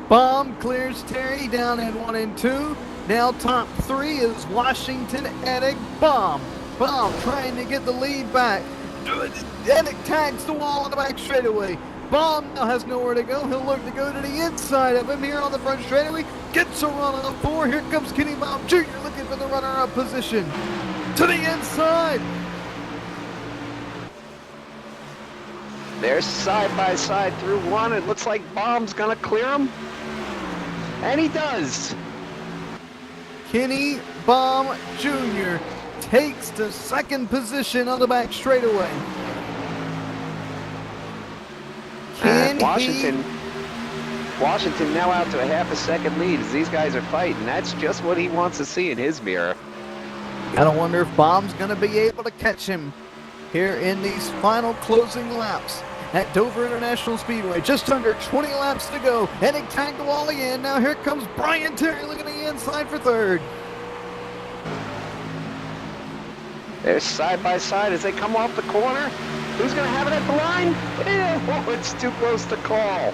Baum clears Terry down in 1 and 2. Now top 3 is Washington, Edick, Baum. Baum trying to get the lead back. Edick tags the wall on the back straightaway. Baum now has nowhere to go. He'll look to go to the inside of him here on the front straightaway. Gets a run on 4. Here comes Kenny Baum Jr. looking for the runner-up position. To the inside. They're side by side through 1. It looks like Baum's gonna clear him. And he does. Kenny Baum Jr. takes the 2nd position on the back straightaway. Washington now out to a half a second lead as these guys are fighting. That's just what he wants to see in his mirror. Gotta wonder if Baum's gonna be able to catch him here in these final closing laps at Dover International Speedway. Just under 20 laps to go. Edick tagged the wall again. Now here comes Brian Terry looking at the inside for 3rd. They're side by side as they come off the corner. Who's going to have it at the line? Oh, it's too close to call.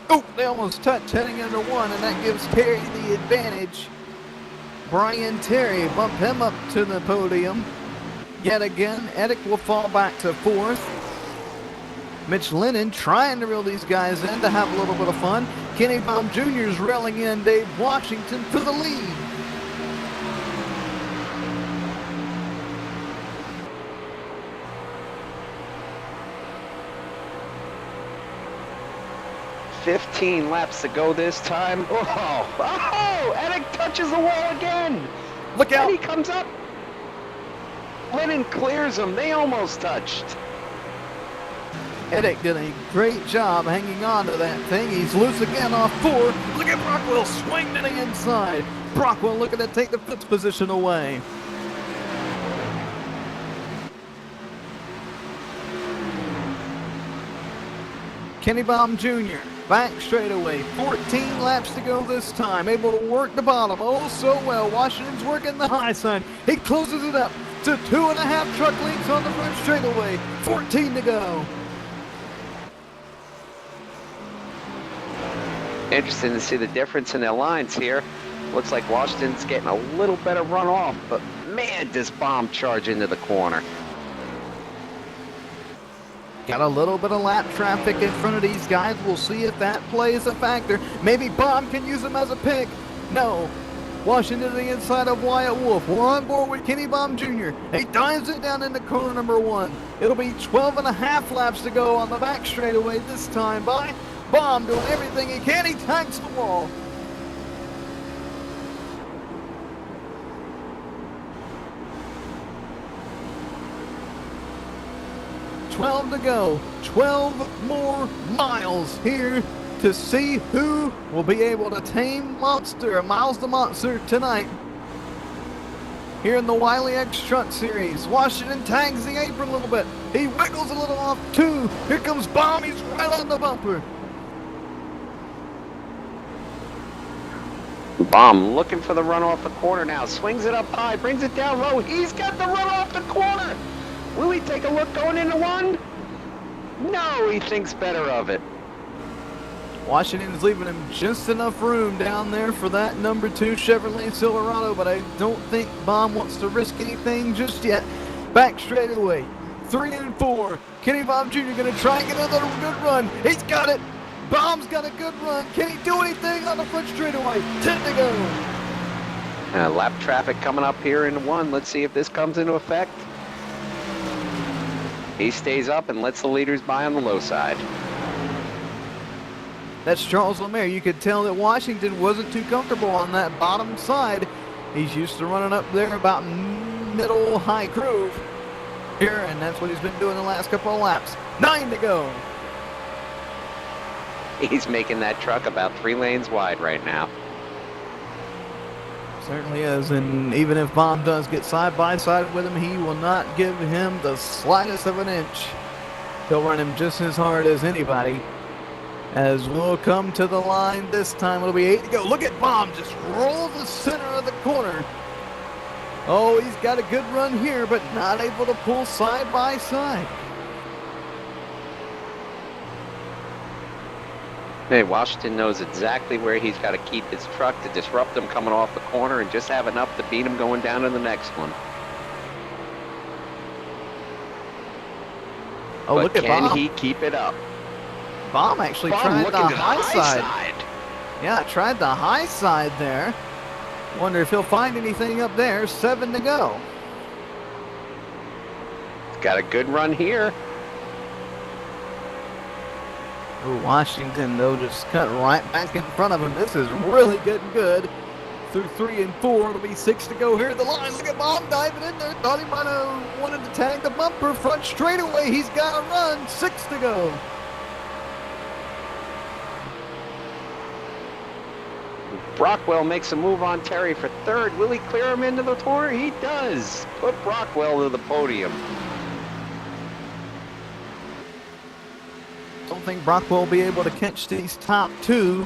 Oh, they almost touch heading under 1, and that gives Terry the advantage. Brian Terry bump him up to the podium. Yet again, Edick will fall back to 4th. Mitch Lennon trying to reel these guys in to have a little bit of fun. Kenny Baum Jr. is reeling in Dave Washington for the lead. $15 laps to go this time. Oh, Edick touches the wall again. Look out. And he comes up. Lennon clears him. They almost touched. Edick did a great job hanging on to that thing. He's loose again off 4. Look at Brockwell swing to the inside. Brockwell looking to take the 5th position away. Kenny Baum Jr. back straightaway. 14 laps to go this time. Able to work the bottom oh so well. Washington's working the high side. He closes it up to 2.5 truck lengths on the front straightaway. 14 to go. Interesting to see the difference in their lines here. Looks like Washington's getting a little better run off, but man, does Baum charge into the corner. Got a little bit of lap traffic in front of these guys. We'll see if that plays a factor. Maybe Baum can use him as a pick. No. Washington to the inside of Wyatt Wolf. We're on board with Kenny Baum Jr. He dives it down into corner number 1. It'll be 12.5 laps to go on the back straightaway this time by Baum doing everything he can. He tags the wall. To go. 12 more miles here to see who will be able to tame Monster, Miles the Monster tonight. Here in the Wiley X Truck Series, Washington tags the apron a little bit. He wiggles a little off 2. Here comes Baum. He's right on the bumper. Baum looking for the run off the corner now. Swings it up high, brings it down low. He's got the run off the corner. Will he take a look going into 1? No, he thinks better of it. Washington's leaving him just enough room down there for that number 2 Chevrolet Silverado, but I don't think Baum wants to risk anything just yet. Back straightaway. 3 and 4. Kenny Bob Jr. going to try and get another good run. He's got it. Bomb's got a good run. Can he do anything on the front straightaway? 10 to go. Lap traffic coming up here in 1. Let's see if this comes into effect. He stays up and lets the leaders by on the low side. That's Charles Lemaire. You could tell that Washington wasn't too comfortable on that bottom side. He's used to running up there about middle high groove here, and that's what he's been doing the last couple of laps. 9 to go. He's making that truck about 3 lanes wide right now. Certainly is, and even if Bomb does get side by side with him, he will not give him the slightest of an inch. He'll run him just as hard as anybody. As we'll come to the line this time, it'll be 8 to go. Look at Bomb just roll the center of the corner. Oh, he's got a good run here, but not able to pull side by side. Hey, Washington knows exactly where he's got to keep his truck to disrupt him coming off the corner and just have enough to beat him going down to the next one. Oh, but look at Bomb. Can he keep it up? Bomb actually tried the high side. Yeah, tried the high side there. Wonder if he'll find anything up there. 7 to go. Got a good run here. Ooh, Washington, though, just cut right back in front of him. This is really getting good. Through 3 and 4, it'll be 6 to go here at the line. Look at Bomb diving in there. Thought he might have wanted to tag the bumper. Front straightaway, he's got a run. 6 to go. Brockwell makes a move on Terry for 3rd. Will he clear him into the corner? He does. Put Brockwell to the podium. Don't think Brockwell will be able to catch these top 2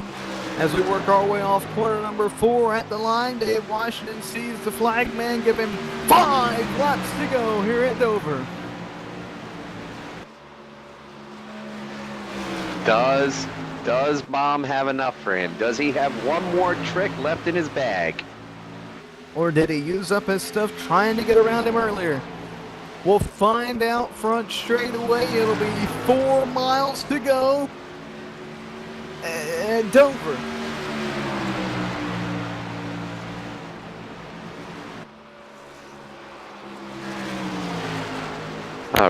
as we work our way off corner number 4 at the line. Dave Washington sees the flag man give him 5 laps to go here at Dover. Does Bomb have enough for him? Does he have one more trick left in his bag? Or did he use up his stuff trying to get around him earlier? We'll find out front straightaway. It'll be 4 miles to go at Dover.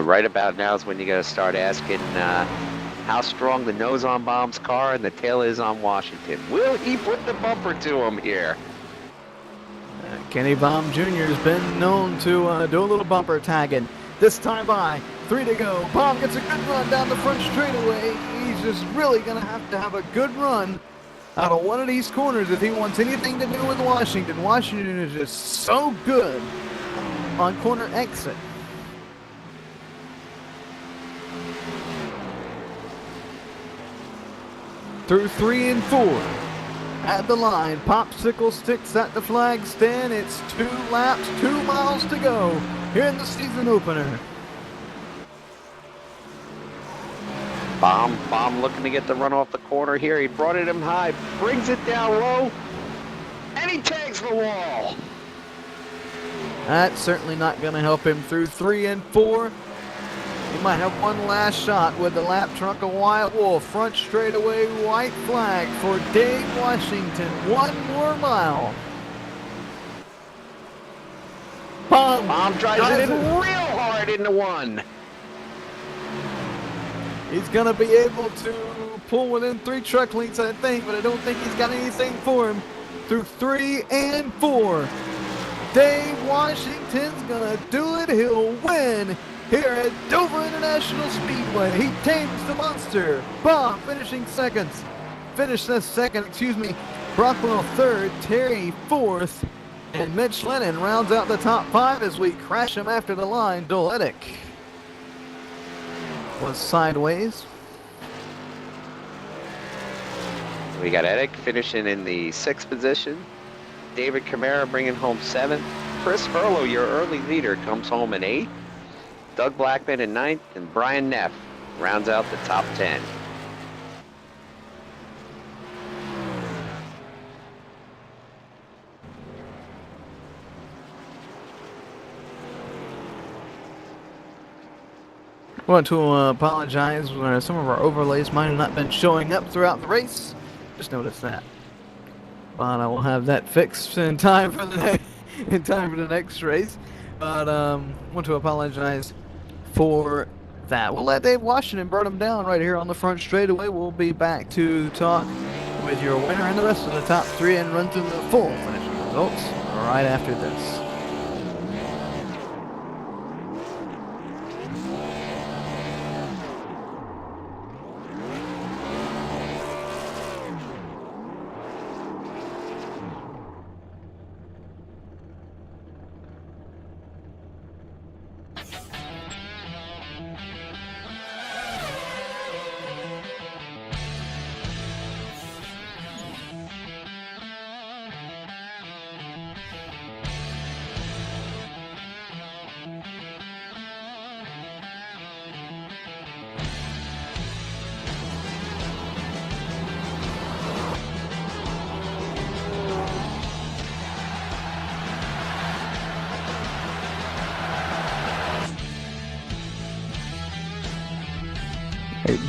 Right about now is when you got to start asking how strong the nose on Bomb's car and the tail is on Washington. Will he put the bumper to him here? Kenny Bomb Jr. has been known to do a little bumper tagging. This time by 3 to go. Bomb gets a good run down the front straightaway. He's just really going to have a good run out of one of these corners if he wants anything to do with Washington. Washington is just so good on corner exit. Through 3 and 4. At the line, popsicle sticks at the flag stand. It's 2 laps, 2 miles to go here in the season opener. Bomb looking to get the run off the corner here. He brought it him high, brings it down low, and he tags the wall. That's certainly not going to help him through 3 and 4. He might have one last shot with the lap trunk of Wyatt Wolf. Front straightaway, white flag for Dave Washington. 1 more mile. Bomb drives it in real hard into 1. He's going to be able to pull within 3 truck lengths, I think, but I don't think he's got anything for him. Through 3 and 4. Dave Washington's going to do it. He'll win here at Dover International Speedway. He tames the monster. Bob finishing second. Brockwell 3rd, Terry 4th, and Mitch Lennon rounds out the top 5 as we crash him after the line. Doletic was sideways. We got Edick finishing in the 6th position. David Camara bringing home 7th. Chris Furlow, your early leader, comes home in 8th. Doug Blackman in 9th, and Brian Neff rounds out the top 10. Want to apologize when some of our overlays might have not been showing up throughout the race. Just noticed that. But I will have that fixed in time for the next race. But want to apologize for that. We'll let Dave Washington burn them down right here on the front straightaway. We'll be back to talk with your winner and the rest of the top three and run through the full finishing results right after this. Hey,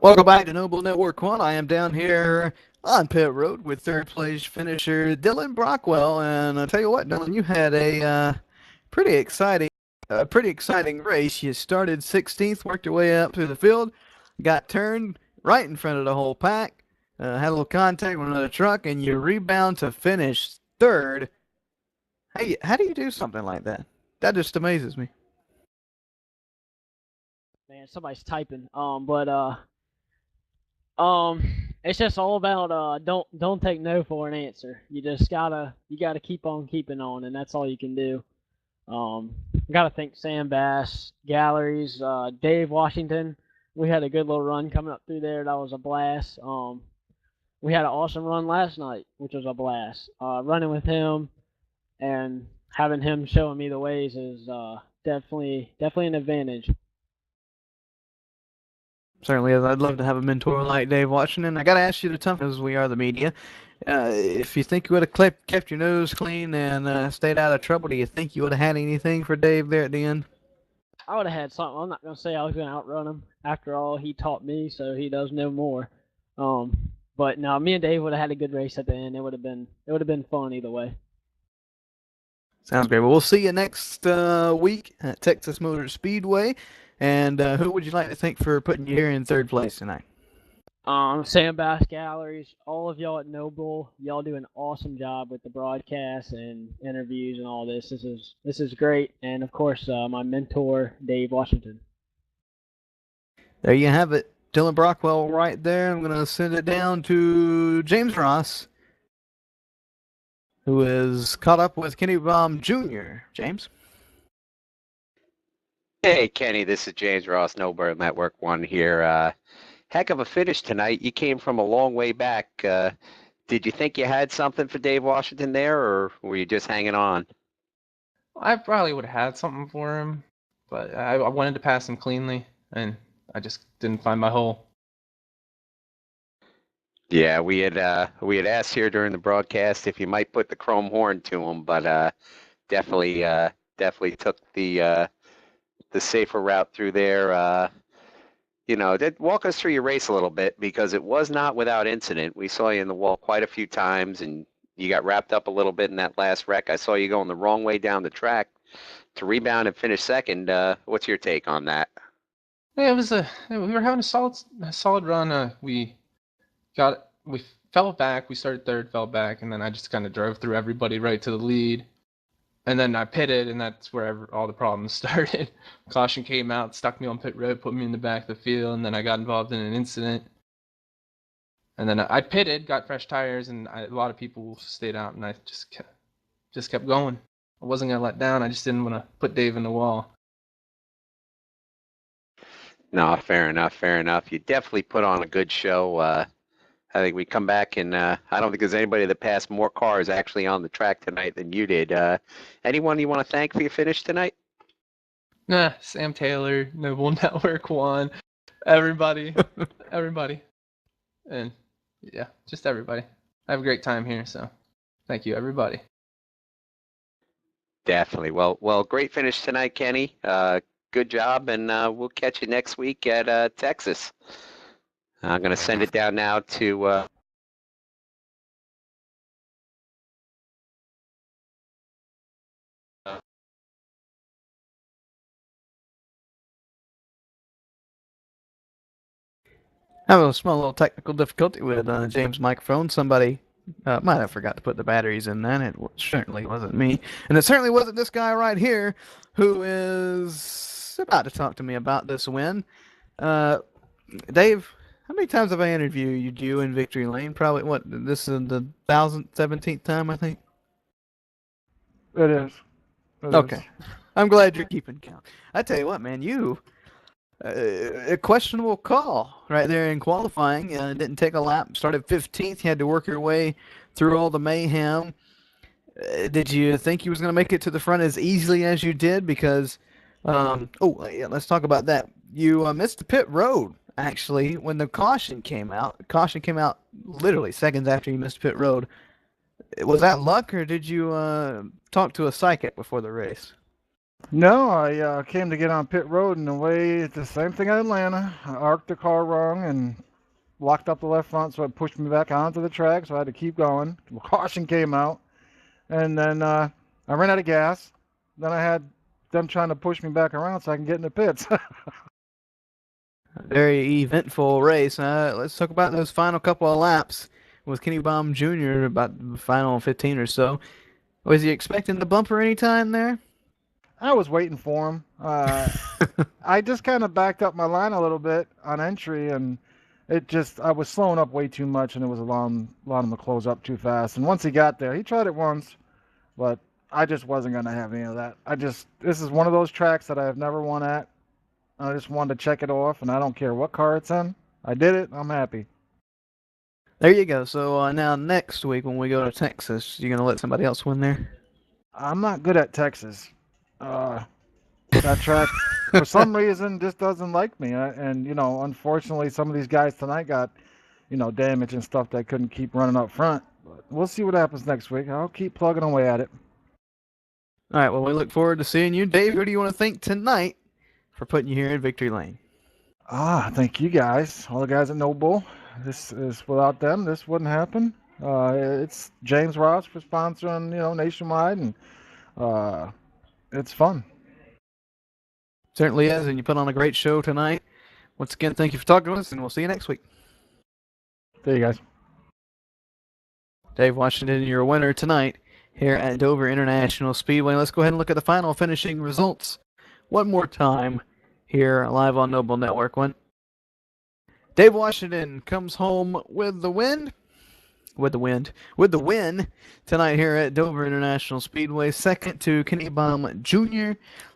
welcome back to NoBull Network 1. I am down here on pit road with third place finisher Dylan Brockwell. And I'll tell you what, Dylan, you had a pretty exciting race. You started 16th, worked your way up through the field, got turned right in front of the whole pack, had a little contact with another truck, and you rebound to finish third. Hey, how do you do something like that? That just amazes me. Man, somebody's typing. It's just all about don't take no for an answer. You just gotta keep on keeping on, and that's all you can do. Gotta thank Sam Bass, Galleries, Dave Washington. We had a good little run coming up through there. That was a blast. We had an awesome run last night, which was a blast. Running with him and having him showing me the ways is definitely an advantage. Certainly, I'd love to have a mentor like Dave Washington. I got to ask you the tough, as we are the media. If you think you would have kept your nose clean and stayed out of trouble, do you think you would have had anything for Dave there at the end? I would have had something. I'm not going to say I was going to outrun him. After all, he taught me, so he does know more. But no, me and Dave would have had a good race at the end. It would have been fun either way. Sounds great. Well, we'll see you next week at Texas Motor Speedway. And who would you like to thank for putting you here in third place tonight? Sam Bass Galleries, all of y'all at NoBull, y'all do an awesome job with the broadcast and interviews and all this. This is great, and of course, my mentor Dave Washington. There you have it, Dylan Brockwell right there. I'm gonna send it down to James Ross, who is caught up with Kenny Baum Jr. James. Hey, Kenny, this is James Ross, NoBull Network 1 here. Heck of a finish tonight. You came from a long way back. Did you think you had something for Dave Washington there, or were you just hanging on? I probably would have had something for him, but I wanted to pass him cleanly, and I just didn't find my hole. Yeah, we had asked here during the broadcast if you might put the chrome horn to him, but definitely took the safer route through there. Walk us through your race a little bit, because it was not without incident. We saw you in the wall quite a few times, and you got wrapped up a little bit in that last wreck. I saw you going the wrong way down the track to rebound and finish second. What's your take on that? Yeah, we were having a solid run. We got we fell back. We started third, fell back, and then I just kind of drove through everybody right to the lead. And then I pitted, and that's where all the problems started. Caution came out, stuck me on pit road, put me in the back of the field, and then I got involved in an incident. And then I pitted, got fresh tires, and a lot of people stayed out, and I just kept going. I wasn't gonna let down. I just didn't want to put Dave in the wall. No, fair enough, fair enough. You definitely put on a good show. I think we come back and I don't think there's anybody that passed more cars actually on the track tonight than you did. Anyone you want to thank for your finish tonight? Nah, Sam Taylor, NoBull Network One, everybody, everybody, and yeah, just everybody. I have a great time here, so thank you, everybody. Definitely. Well, great finish tonight, Kenny. Good job, and we'll catch you next week at Texas. I'm going to send it down now to Having a small little technical difficulty with James' microphone. Somebody might have forgot to put the batteries in that. It certainly wasn't me. And it certainly wasn't this guy right here who is about to talk to me about this win. Dave, how many times have I interviewed you in Victory Lane? Probably, what, this is the 1017th time, I think? It is. Okay. I'm glad you're keeping count. I tell you what, man, you... a questionable call right there in qualifying. Didn't take a lap. Started 15th. You had to work your way through all the mayhem. Did you think you was going to make it to the front as easily as you did? Because, yeah, let's talk about that. You missed the pit road, actually, when the caution came out. The caution came out literally seconds after you missed pit road. Was that luck, or did you talk to a psychic before the race? No, I came to get on pit road, and the way it's the same thing in Atlanta. I arced the car wrong and locked up the left front, so it pushed me back onto the track, so I had to keep going. The caution came out, and then I ran out of gas. Then I had them trying to push me back around so I can get in the pits. Very eventful race. Let's talk about those final couple of laps with Kenny Baum Jr., about the final 15 or so. Was he expecting the bumper anytime there? I was waiting for him. I just kind of backed up my line a little bit on entry, and I was slowing up way too much, and it was allowing him to close up too fast. And once he got there, he tried it once, but I just wasn't going to have any of that. This is one of those tracks that I have never won at. I just wanted to check it off, and I don't care what car it's in. I did it. I'm happy. There you go. So now next week when we go to Texas, you're going to let somebody else win there? I'm not good at Texas. That track, for some reason, just doesn't like me. And, unfortunately, some of these guys tonight got, damage and stuff that couldn't keep running up front. But we'll see what happens next week. I'll keep plugging away at it. All right, well, we look forward to seeing you. Dave, who do you want to thank tonight for putting you here in Victory Lane? Thank you guys. All the guys at NoBull. Without them, this wouldn't happen. It's James Ross for sponsoring, nationwide, and it's fun. Certainly is, and you put on a great show tonight. Once again, thank you for talking to us, and we'll see you next week. See you guys. Dave Washington, your winner tonight here at Dover International Speedway. Let's go ahead and look at the final finishing results one more time here live on NoBull Network One. Dave Washington comes home with the win. With the win tonight here at Dover International Speedway. Second to Kenny Baum Jr.,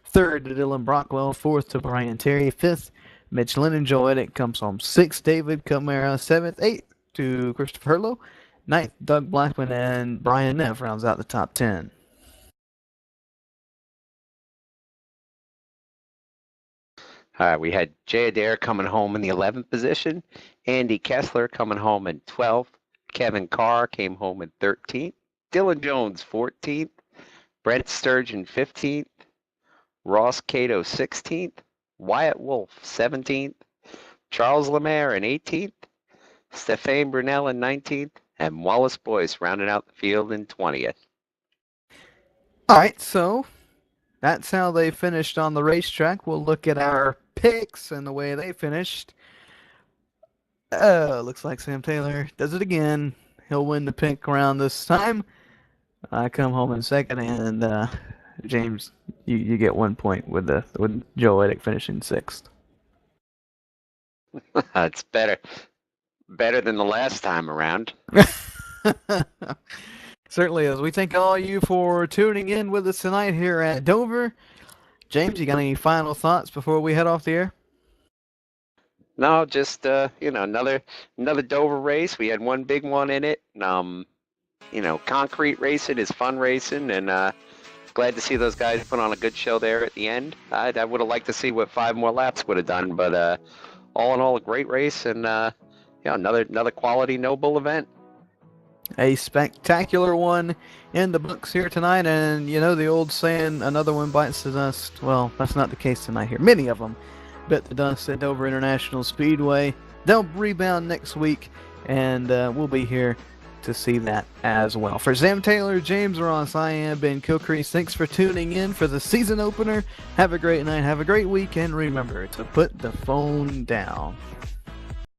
third to Dylan Brockwell, fourth to Brian Terry, fifth Mitch Lennon. Joe Eddick comes home sixth, David Camara seventh, eighth to Christopher Hurlow, ninth Doug Blackman, and Brian Neff rounds out the top 10. All right, we had Jay Adair coming home in the 11th position, Andy Kessler coming home in 12th, Kevin Carr came home in 13th, Dylan Jones 14th, Brent Sturgeon 15th, Ross Cato 16th, Wyatt Wolf 17th, Charles Lemaire in 18th, Stephane Brunel in 19th, and Wallace Boyce rounding out the field in 20th. All right, so that's how they finished on the racetrack. We'll look at our picks and the way they finished. Looks like Sam Taylor does it again. He'll win the pink round this time. I come home in second, and James, you get 1 point with Joe Eddick finishing sixth. It's better than the last time around. Certainly is. We thank all you for tuning in with us tonight here at Dover. James, you got any final thoughts before we head off the air? No, just another Dover race. We had one big one in it. Concrete racing is fun racing, and glad to see those guys put on a good show there at the end. I would have liked to see what 5 more laps would have done, but all in all, a great race, and another quality NoBull event. A spectacular one in the books here tonight, and the old saying, another one bites the dust. Well, that's not the case tonight here. Many of them bit the dust at Dover International Speedway. They'll rebound next week, and we'll be here to see that as well. For Sam Taylor, James Ross, I am Ben Kilcrease. Thanks for tuning in for the season opener. Have a great night, have a great week, and remember to put the phone down.